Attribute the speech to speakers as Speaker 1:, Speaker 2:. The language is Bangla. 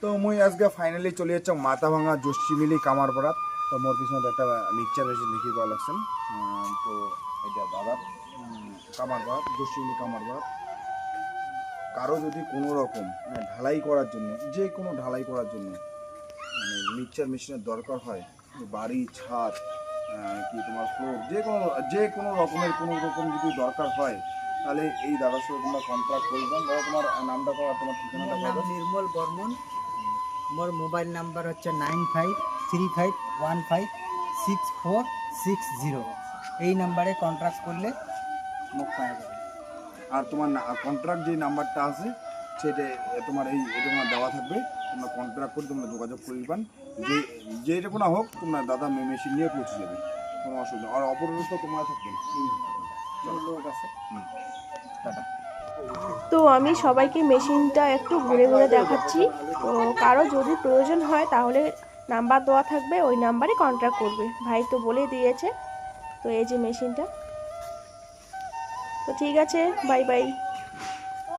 Speaker 1: তো মুই আজকে ফাইনালি চলে যাচ্ছি মাথা ভাঙা জোশী মিলি কামারপাড়াত। তো মোর পিছনে একটা মিক্সচার এসে লিখি করা লাগছেন। তো এটা দাদার কামারপাড়াত জোশী মিলি কামারপাড়াত। কারো যদি কোনো রকম ঢালাই করার জন্য, যে কোনো ঢালাই করার জন্য মানে মিক্সচার মেশিনের দরকার হয়, বাড়ি ছাদ কি তোমার ফ্লোর, যে কোনো রকমের কোনো রকম যদি দরকার হয়, তাহলে এই দাদার সাথে তোমরা কন্ট্যাক্ট করবেন। দাদা তোমার নামটা কর আর তোমার ঠিকানাটা
Speaker 2: নাম
Speaker 1: কর।
Speaker 2: নির্মল বর্মন। মোর মোবাইল নাম্বার হচ্ছে 9535156460। এই নাম্বারে কন্ট্যাক্ট করলে মোক পাওয়া যাবে।
Speaker 1: আর তোমার কন্ট্রাক্ট যে নাম্বারটা আছে সেটা তোমার এটা তোমার দেওয়া থাকবে। তোমরা কন্ট্রাক্ট করে তোমরা যোগাযোগ করবেন, যেটা কোনো হোক তোমরা দাদা মেশিন নিয়ে পৌঁছে যাবে, কোনো অসুবিধা। আর অপরত তোমরা থাকবেন।
Speaker 2: লোক আছে।
Speaker 1: টাটা।
Speaker 3: তো আমি সবাইকে মেশিনটা একটু ঘুরে ঘুরে দেখাচ্ছি। তো কারো যদি প্রয়োজন হয় তাহলে নাম্বার দেওয়া থাকবে, ওই নাম্বারে কন্ট্যাক্ট করবে। ভাই তো বলে দিয়েছে। তো এই যে মেশিনটা। তো ঠিক আছে, বাই বাই।